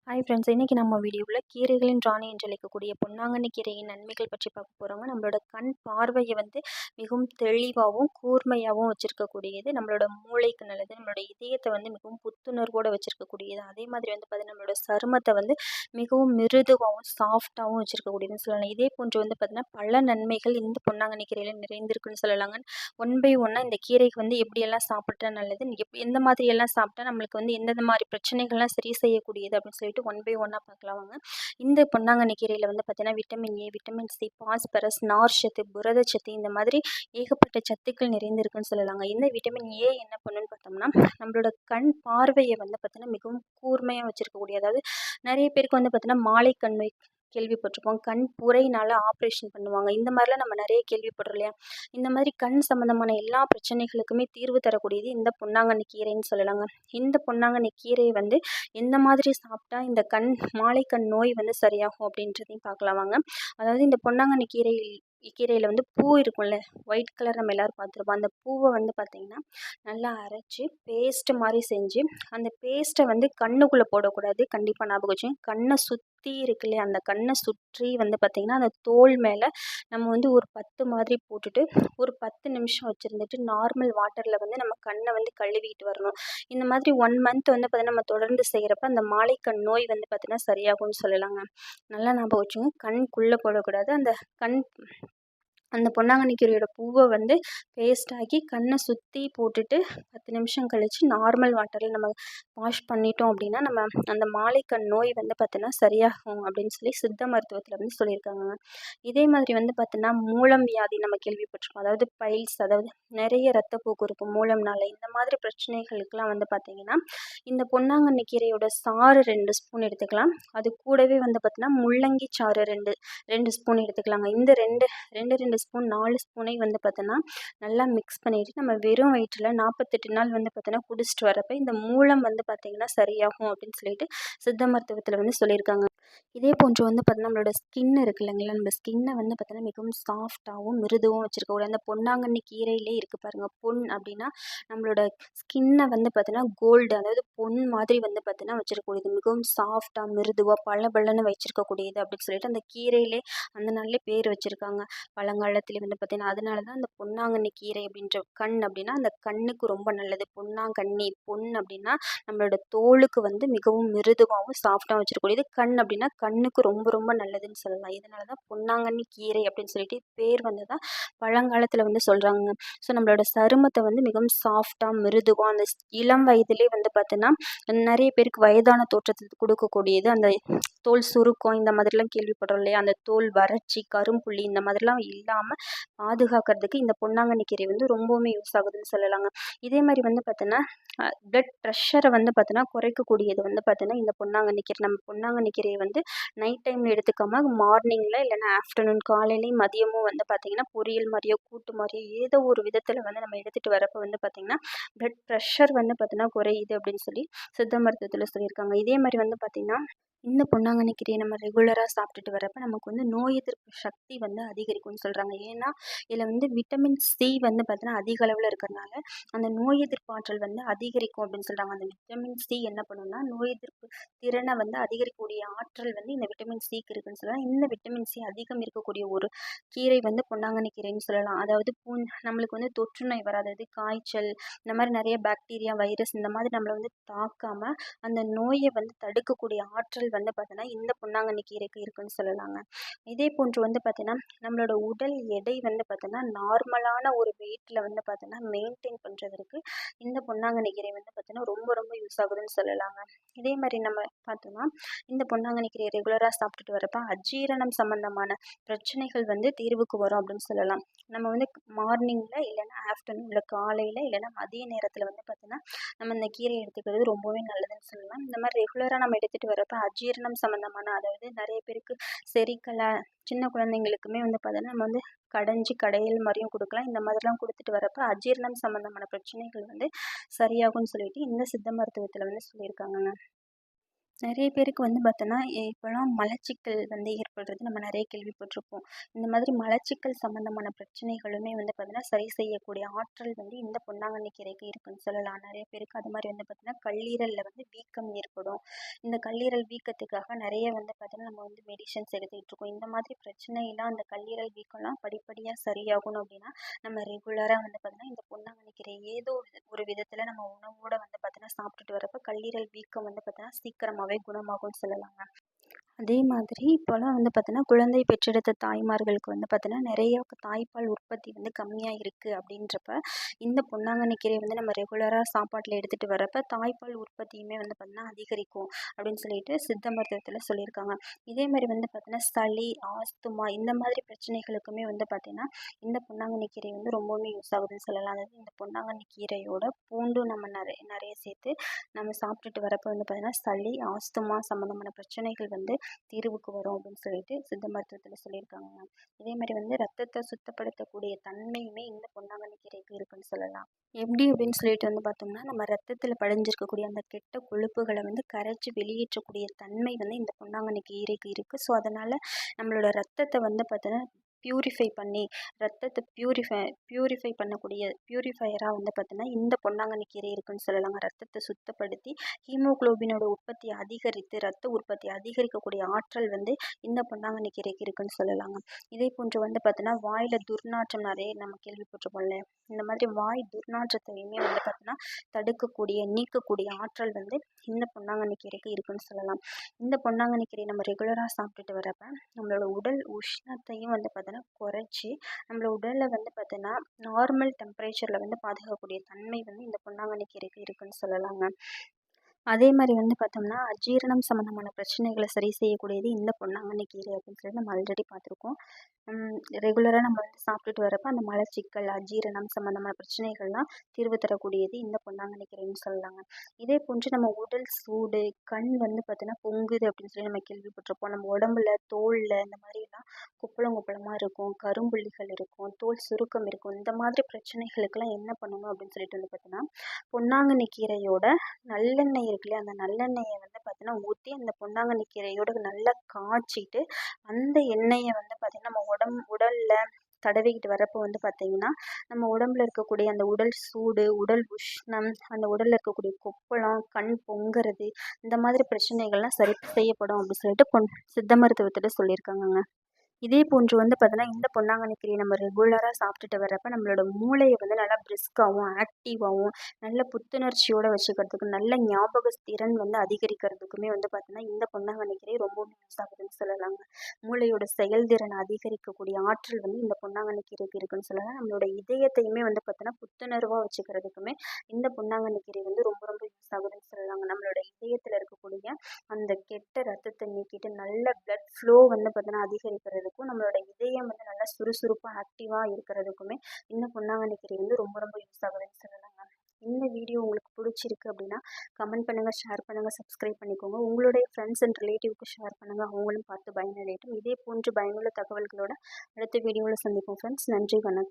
Hi friends, இன்றைக்கி நம்ம வீடியோவில் கீரைகளின் ராணி என்று அழைக்கக்கூடிய பொன்னாங்கண்ணி கீரையின் நன்மைகள் பற்றி பார்க்க போகிறோங்க. நம்மளோட கண் பார்வையை மிகவும் தெளிவாகவும் கூர்மையாகவும் வச்சுருக்கக்கூடியது. நம்மளோட மூளைக்கு நல்லது. நம்மளோட இதயத்தை மிகவும் புத்துணர்வோடு வச்சுருக்கக்கூடியது. அதே மாதிரி பார்த்தீங்கன்னா நம்மளோட சருமத்தை மிகவும் மிருதுவாகவும் சாஃப்டாகவும் வச்சுருக்கக்கூடியதுன்னு சொல்லலாம். இதே போன்று பார்த்தீங்கன்னா பல நன்மைகள் இந்த பொன்னாங்கண்ணி கீரையில் நிறைந்திருக்குன்னு சொல்லலாங்க. ஒன் பை ஒன்னாக இந்த கீரைக்கு எப்படியெல்லாம் சாப்பிட்டா நல்லது, எந்த மாதிரியெல்லாம் சாப்பிட்டா நம்மளுக்கு எந்தெந்த மாதிரி பிரச்சனைகள்லாம் சரி செய்யக்கூடியது அப்படின்னு சொல்லிட்டு ஒன் பை ஒன்னாக பார்க்கலாம் வாங்க. இந்த பொன்னாங்கண்ணி கீரையில் பார்த்தீங்கன்னா vitamin A, vitamin C, phosphorus, நார்ச்சத்து, புரதச்சத்து இந்த மாதிரி ஏகப்பட்ட சத்துக்கள் நிறைந்திருக்குன்னு சொல்லலாங்க. இந்த விட்டமின் ஏ என்ன பண்ணுன்னு பார்த்தோம்னா நம்மளோட கண் பார்வையை பார்த்தீங்கன்னா மிகவும் கூர்மையாக வச்சுருக்கக்கூடிய, அதாவது நிறைய பேருக்கு பார்த்தீங்கன்னா மாலை கண் நோய் கேள்விப்பட்டிருப்போம். கண் புரையினால ஆப்ரேஷன் பண்ணுவாங்க. இந்த மாதிரிலாம் நம்ம நிறைய கேள்விப்படுறோம் இல்லையா? இந்த மாதிரி கண் சம்மந்தமான எல்லா பிரச்சனைகளுக்குமே தீர்வு தரக்கூடியது இந்த பொன்னாங்கண்ணி கீரைன்னு சொல்லலாங்க. இந்த பொன்னாங்கண்ணி கீரையை எந்த மாதிரி சாப்பிட்டா இந்த மாலை கண் நோய் சரியாகும் அப்படின்றதையும் பார்க்கலாம் வாங்க. அதாவது இந்த பொன்னாங்கண்ணி கீரையில் பூ இருக்கும்ல, ஒயிட் கலர் நம்ம எல்லோரும் பார்த்துருப்போம். அந்த பூவை பார்த்திங்கன்னா நல்லா அரைச்சி பேஸ்ட் மாதிரி செஞ்சு அந்த பேஸ்ட்டை கண்ணுக்குள்ளே போடக்கூடாது. கண்டிப்பாக ஞாபகம் வச்சுங்க. கண்ணை சுற்றி இருக்கு இல்லையா, அந்த கண்ணை சுற்றி பார்த்திங்கன்னா அந்த தோல் மேலே நம்ம ஒரு 10 மாதிரி போட்டுட்டு ஒரு 10 நிமிஷம் வச்சுருந்துட்டு நார்மல் வாட்டரில் நம்ம கண்ணை கழுவிட்டு வரணும். இந்த மாதிரி 1 மந்த் பார்த்தீங்கன்னா நம்ம தொடர்ந்து செய்கிறப்ப அந்த மாலை கண் நோய் பார்த்தீங்கன்னா சரியாகும்னு சொல்லலாங்க. நல்லா ஞாபகம் வச்சுங்க. கண்ணுக்குள்ளே போடக்கூடாது. அந்த பொன்னாங்கண்ணி கீரையோட பூவை பேஸ்ட் ஆக்கி கண்ணை சுற்றி போட்டுட்டு 10 நிமிஷம் கழித்து நார்மல் வாட்டரில் நம்ம வாஷ் பண்ணிட்டோம் அப்படின்னா நம்ம அந்த மாலை கண் நோய் பார்த்தீங்கன்னா சரியாகும் அப்படின்னு சொல்லி சித்த மருத்துவத்தில் சொல்லியிருக்காங்க. இதே மாதிரி பார்த்தீங்கன்னா மூலம் வியாதி நம்ம கேள்விப்பட்டிருக்கோம். அதாவது பைல்ஸ், அதாவது நிறைய ரத்தப்போக்கு இருக்கும் மூலம்னால. இந்த மாதிரி பிரச்சனைகளுக்கெல்லாம் பார்த்தீங்கன்னா இந்த பொன்னாங்கண்ணி கீரையோட சாறு 2 ஸ்பூன் எடுத்துக்கலாம். அது கூடவே பார்த்தீங்கன்னா முள்ளங்கி சாறு 2 ஸ்பூன் எடுத்துக்கலாங்க. இந்த ரெண்டு ஸ்பூன் 4 ஸ்பூனை பார்த்தோன்னா நல்லா மிக்ஸ் பண்ணிவிட்டு நம்ம வெறும் வயிற்றில் 48 நாள் பார்த்தோன்னா குடிச்சிட்டு வரப்போ இந்த மூலம் பார்த்திங்கன்னா சரியாகும் அப்படின்னு சொல்லிட்டு சித்த மருத்துவத்தில் சொல்லியிருக்காங்க. இதே போன்று பார்த்தோன்னா நம்மளோட ஸ்கின் இருக்குது இல்லைங்களா, நம்ம ஸ்கின்னை பார்த்தோன்னா மிகவும் சாஃப்டாகவும் மிருதுவும் வச்சுருக்கக்கூடிய அந்த பொன்னாங்கண்ணி கீரையிலே இருக்குது பாருங்கள். பொன் அப்படின்னா நம்மளோட ஸ்கின்னை பார்த்தோன்னா கோல்டு, அதாவது பொன் மாதிரி பார்த்தோன்னா வச்சுருக்கக்கூடியது. மிகவும் சாஃப்டாக மிருதுவாக பளபளன்னு வச்சுருக்கக்கூடியது அப்படின்னு சொல்லிட்டு அந்த கீரையிலே அந்த நாளிலே பேர் வச்சுருக்காங்க பழங்காலத்தில் பார்த்தீங்கன்னா. அதனால தான் அந்த பொன்னாங்கண்ணி கீரை அப்படின்ற அப்படின்னா அந்த கண்ணுக்கு ரொம்ப நல்லது. பொன்னாங்கண்ணி, பொன் அப்படின்னா நம்மளோட தோலுக்கு மிகவும் மிருதுவாகவும் சாஃப்டாகவும் வச்சுருக்கூடியது. கண் அப்படின்னா கண்ணுக்கு ரொம்ப ரொம்ப நல்லதுன்னு சொல்லலாம். இதனால தான் பொன்னாங்கண்ணி கீரை அப்படின்னு சொல்லிட்டு பேர் தான் பழங்காலத்தில் சொல்கிறாங்க. ஸோ நம்மளோட சருமத்தை மிகவும் சாஃப்டாக மிருதுவாக அந்த இளம் வயதிலே பார்த்தோன்னா நிறைய பேருக்கு வயதான தோற்றத்தை கொடுக்கக்கூடியது. அந்த தோல் சுருக்கம் இந்த மாதிரிலாம் கேள்விப்படுறோம் இல்லையா, அந்த தோல் வறட்சி, கரும்புள்ளி இந்த மாதிரிலாம் இல்லாமல் பாதுகாக்கிறதுக்கு இந்த பொன்னாங்கண்ணி கீரை ரொம்பவுமே யூஸ் ஆகுதுன்னு சொல்லலாங்க. இதே மாதிரி பார்த்தோன்னா பிளட் ப்ரெஷரை பார்த்தோன்னா குறைக்கக்கூடியது பார்த்தோன்னா இந்த பொன்னாங்கண்ணி கீரை. நம்ம பொன்னாங்கண்ணி கீரையை நைட் டைமில் எடுத்துக்காமல் மார்னிங்கில் இல்லைன்னா ஆஃப்டர்நூன் காலையிலையும் மதியமும் பார்த்திங்கன்னா பொரியல் மாதிரியோ கூட்டு மாதிரியோ ஏதோ ஒரு விதத்தில் நம்ம எடுத்துகிட்டு வரப்போ பார்த்திங்கன்னா பிளட் ப்ரெஷர் பார்த்தோன்னா குறையுது அப்படின்னு சொல்லி சித்த மருத்துவத்தில் சொல்லியிருக்காங்க. இதே மாதிரி பார்த்திங்கன்னா இந்த பொன்னாங்கண்ணி கீரையை நம்ம ரெகுலராக சாப்பிட்டுட்டு வரப்போ நமக்கு நோய் எதிர்ப்பு சக்தி அதிகரிக்கும்னு சொல்கிறாங்க. ஏன்னா இதில் விட்டமின் சி பார்த்தீங்கன்னா அதிக அளவில் இருக்கிறதுனால அந்த நோய் எதிர்ப்பு ஆற்றல் அதிகரிக்கும் அப்படின்னு சொல்கிறாங்க. அந்த விட்டமின் சி என்ன பண்ணுன்னா நோய் எதிர்ப்பு திறனை அதிகரிக்கக்கூடிய ஆற்றல் இந்த விட்டமின் சிக்கு இருக்குன்னு சொல்லலாம். இந்த விட்டமின் சி அதிகம் இருக்கக்கூடிய ஒரு கீரை பொன்னாங்கண்ணி கீரைன்னு சொல்லலாம். அதாவது நம்மளுக்கு தொற்று நோய் வராதது, காய்ச்சல் இந்த மாதிரி நிறைய பாக்டீரியா, வைரஸ் இந்த மாதிரி நம்மளை தாக்காமல் அந்த நோயை தடுக்கக்கூடிய ஆற்றல் பார்த்தோன்னா இந்த பொன்னாங்கண்ணி கீரைக்கு இருக்குன்னு சொல்லலாங்க. இதே போன்று பார்த்தீங்கன்னா நம்மளோட உடல் எடை பார்த்தோன்னா நார்மலான ஒரு வெயிட்டில் பார்த்தோன்னா மெயின்டைன் பண்ணுறதுக்கு இந்த பொன்னாங்கண்ணி கீரை பார்த்தோன்னா ரொம்ப ரொம்ப யூஸ் ஆகுதுன்னு சொல்லலாங்க. இதே மாதிரி நம்ம பார்த்தோம்னா இந்த பொன்னாங்கண்ணி கீரையை ரெகுலராக சாப்பிட்டுட்டு வரப்போ அஜீரணம் சம்மந்தமான பிரச்சனைகள் தீர்வுக்கு வரும் அப்படின்னு சொல்லலாம். நம்ம மார்னிங்கில் இல்லைன்னா ஆஃப்டர்நூன் இல்லை காலையில் இல்லைன்னா மதிய நேரத்தில் பார்த்தோன்னா நம்ம இந்த கீரையை எடுத்துக்கிறது ரொம்பவே நல்லதுன்னு சொல்லலாம். இந்த மாதிரி ரெகுலராக நம்ம எடுத்துகிட்டு வரப்போ அஜீரணம் சம்மந்தமான, அதாவது நிறைய பேருக்கு செரிக்கலை, சின்ன குழந்தைங்களுக்குமே பார்த்தோன்னா நம்ம கடைஞ்சி கடையல் மாதிரியும் கொடுக்கலாம். இந்த மாதிரிலாம் கொடுத்துட்டு வரப்போ அஜீரணம் சம்மந்தமான பிரச்சனைகள் சரியாகும்னு சொல்லிட்டு இந்த சித்த மருத்துவத்தில் சொல்லியிருக்காங்கங்க. நிறைய பேருக்கு வந்து பார்த்தோன்னா, இப்போலாம் மலச்சிக்கல் வந்து ஏற்படுறது நம்ம நிறைய கேள்விப்பட்டிருப்போம். இந்த மாதிரி மலச்சிக்கல் சம்மந்தமான பிரச்சனைகளுமே வந்து பார்த்தீங்கன்னா, சரி செய்யக்கூடிய ஆற்றல் வந்து இந்த பொன்னாங்கண்ணி கீரைக்கு இருக்குன்னு சொல்லலாம். நிறைய பேருக்கு அது மாதிரி வந்து பார்த்தீங்கன்னா, கல்லீரல்ல வந்து வீக்கம் ஏற்படும். இந்த கல்லீரல் வீக்கத்துக்காக நிறைய வந்து பார்த்தீங்கன்னா, நம்ம வந்து மெடிஷன்ஸ் எடுத்துக்கிட்டு இருக்கோம். இந்த மாதிரி பிரச்சனைலாம் அந்த கல்லீரல் வீக்கம்லாம் படிப்படியாக சரியாகணும் அப்படின்னா, நம்ம ரெகுலராக வந்து பார்த்தீங்கன்னா, இந்த பொன்னாங்கண்ணி கீரை ஏதோ ஒரு விதத்தில் நம்ம உணவோட வந்து பார்த்தீங்கன்னா, சாப்பிட்டுட்டு வரப்போ கல்லீரல் வீக்கம் வந்து பார்த்தீங்கன்னா, சீக்கிரமாகவே குணமாகும்னு சொல்லலாங்க. அதே மாதிரி இப்போலாம் வந்து பார்த்தோன்னா, குழந்தை பெற்றெடுத்த தாய்மார்களுக்கு வந்து பார்த்தோன்னா, நிறைய தாய்ப்பால் உற்பத்தி வந்து கம்மியாக இருக்குது அப்படின்றப்ப, இந்த பொன்னாங்கண்ணி கீரைய வந்து நம்ம ரெகுலராக சாப்பாட்டில் எடுத்துகிட்டு வரப்ப, தாய்ப்பால் உற்பத்தியுமே வந்து பார்த்தோன்னா அதிகரிக்கும் அப்படின்னு சொல்லிட்டு சித்த மருத்துவத்தில் சொல்லியிருக்காங்க. இதே மாதிரி வந்து பார்த்தோன்னா, சளி, ஆஸ்துமா இந்த மாதிரி பிரச்சனைகளுக்குமே வந்து பார்த்தீங்கன்னா, இந்த பொன்னாங்கண்ணி கீரை வந்து ரொம்பவுமே யூஸ் ஆகுதுன்னு சொல்லலாம். அதாவது இந்த பொன்னாங்கண்ணி கீரையோட பூண்டும் நம்ம நிறைய நிறைய சேர்த்து நம்ம சாப்பிட்டுட்டு வரப்போ வந்து பார்த்தீங்கன்னா, சளி, ஆஸ்துமா சம்மந்தமான பிரச்சனைகள் வந்து தீர்வுக்கு வரும் அப்படின்னு சொல்லிட்டு சித்த மருத்துவத்தில் சொல்லியிருக்காங்க. இதே மாதிரி வந்து ரத்தத்தை சுத்தப்படுத்தக்கூடிய தன்மையுமே இந்த பொன்னாங்கண்ணி கீரைக்கு இருக்குன்னு சொல்லலாம். எப்படி அப்படின்னு சொல்லிட்டு வந்து பார்த்தோம்னா, நம்ம ரத்தத்தில் படிஞ்சிருக்கக்கூடிய அந்த கெட்ட கொழுப்புகளை வந்து கரைச்சி வெளியேற்றக்கூடிய தன்மை வந்து இந்த பொன்னாங்கண்ணி கீரைக்கு இருக்குது. ஸோ அதனால் நம்மளோட ரத்தத்தை வந்து பார்த்தோன்னா பியூரிஃபை பண்ணி ரத்தத்தை பியூரிஃபை பண்ணக்கூடிய பியூரிஃபையராக வந்து பார்த்தோன்னா இந்த பொன்னாங்கண்ணி கீரை இருக்குன்னு சொல்லலாங்க. ரத்தத்தை சுத்தப்படுத்தி ஹீமோகுளோபினோட உற்பத்தியை அதிகரித்து ரத்த உற்பத்தி அதிகரிக்கக்கூடிய ஆற்றல் வந்து இந்த பொன்னாங்கண்ணி கீரைக்கு இருக்குன்னு சொல்லலாங்க. இதே போன்று வந்து பார்த்தோன்னா, வாயில் துர்நாற்றம் நிறைய நம்ம கேள்விப்பட்டிருப்போம்ல. இந்த மாதிரி வாய் துர்நாற்றத்தையுமே வந்து பார்த்தோன்னா நீக்கக்கூடிய ஆற்றல் வந்து இந்த பொன்னாங்கண்ணி கீரைக்கு இருக்குன்னு சொல்லலாம். இந்த பொன்னாங்கண்ணி கீரை நம்ம ரெகுலராக சாப்பிட்டுட்டு வரப்ப நம்மளோட உடல் உஷ்ணத்தையும் வந்து பார்த்தோன்னா குறைச்சி நம்மளோட உடலை வந்து பார்த்தோன்னா நார்மல் டெம்பரேச்சரில் வந்து பாதுகாக்கக்கூடிய தன்மை வந்து இந்த பொன்னாங்கண்ணி கீரைக்கு இருக்குன்னு சொல்லலாங்க. அதே மாதிரி வந்து பார்த்தோம்னா, அஜீரணம் சம்மந்தமான பிரச்சனைகளை சரி செய்யக்கூடியது இந்த பொன்னாங்கண்ணி கீரை அப்படின்னு சொல்லி நம்ம ஆல்ரெடி பார்த்துருக்கோம். ரெகுலராக நம்ம வந்து சாப்பிட்டுட்டு வரப்போ அந்த மலச்சிக்கல், அஜீரணம் சம்மந்தமான பிரச்சனைகள்லாம் தீர்வு தரக்கூடியது இந்த பொன்னாங்கண்ணி கீரைன்னு சொல்லலாங்க. இதே போன்று நம்ம உடல் சூடு, கண் வந்து பார்த்தீங்கன்னா பொங்குது அப்படின்னு சொல்லி நம்ம கேள்விப்பட்டிருப்போம். நம்ம உடம்புல, தோலில் இந்த மாதிரிலாம் குப்பளம் குப்பளமாக இருக்கும், கரும்புள்ளிகள் இருக்கும், தோல் சுருக்கம் இருக்கும். இந்த மாதிரி பிரச்சனைகளுக்கெல்லாம் என்ன பண்ணணும் அப்படின்னு சொல்லிட்டு வந்து பார்த்தோன்னா, பொன்னாங்கண்ணி கீரையோட நல்லெண்ணெய் இருக்கு இல்லையா, அந்த நல்லெண்ணெயை வந்து பார்த்தீங்கன்னா ஊற்றி அந்த பொன்னாங்கண்ணி கீரையோட நல்லா காய்ச்சிட்டு அந்த எண்ணெயை வந்து பார்த்திங்கன்னா நம்ம உடலில் தடவிக்கிட்டு வரப்போ வந்து பார்த்திங்கன்னா நம்ம உடம்புல இருக்கக்கூடிய அந்த உடல் சூடு, உடல் உஷ்ணம், அந்த உடலில் இருக்கக்கூடிய கொப்பளம், கண் பொங்குறது இந்த மாதிரி பிரச்சனைகள்லாம் சரி செய்யப்படும் அப்படின்னு சொல்லிட்டு சித்த மருத்துவத்தில் சொல்லியிருக்காங்கங்க. இதே போன்று வந்து பார்த்தோன்னா, இந்த பொன்னாங்கண்ணி கீரையை நம்ம ரெகுலராக சாப்பிட்டுட்டு வரப்ப, நம்மளோட மூளையை வந்து நல்லா பிரிஸ்காவும், ஆக்டிவாகவும், நல்ல புத்துணர்ச்சியோட வச்சுக்கிறதுக்கு, நல்ல ஞாபக திறன் வந்து அதிகரிக்கிறதுக்குமே வந்து பார்த்தோன்னா, இந்த பொன்னாங்கண்ணி கீரை ரொம்பவுமே யூஸ் ஆகுதுன்னு சொல்லலாங்க. மூளையோட செயல்திறனை அதிகரிக்கக்கூடிய ஆற்றல் வந்து இந்த பொன்னாங்கண்ணி கீரைக்கு இருக்குன்னு சொல்லலாம். நம்மளோட இதயத்தையுமே வந்து பார்த்தோன்னா, புத்துணர்வாக வச்சுக்கிறதுக்குமே இந்த பொன்னாங்கண்ணி கீரை வந்து ரொம்ப ரொம்ப யூஸ் ஆகுதுன்னு சொல்லலாங்க. நம்மளோட இதயத்தில் இருக்கக்கூடிய அந்த கெட்ட ரத்தத்தை நீக்கிட்டு நல்ல பிளட் ஃப்ளோ வந்து பார்த்தோன்னா அதிகரிக்கிறதுக்கும், நம்மளோட இதயம் வந்து நல்லா சுறுசுறுப்பாக ஆக்டிவாக இருக்கிறதுக்குமே இந்த பொன்னாங்கண்ணி கீரை வந்து ரொம்ப ரொம்ப யூஸ் ஆகுதுன்னு சொல்லலாங்க. இந்த வீடியோ உங்களுக்கு பிடிச்சிருக்கு அப்படின்னா கமெண்ட் பண்ணுங்கள், ஷேர் பண்ணுங்கள், சப்ஸ்கிரைப் பண்ணிக்கோங்க. உங்களுடைய ஃப்ரெண்ட்ஸ் அண்ட் ரிலேட்டிவ்க்கு ஷேர் பண்ணுங்கள், அவங்களும் பார்த்து பயனடையட்டும். இதே போன்று பயனுள்ள தகவல்களோட அடுத்த வீடியோவில் சந்திப்போம் ஃப்ரெண்ட்ஸ். நன்றி, வணக்கம்.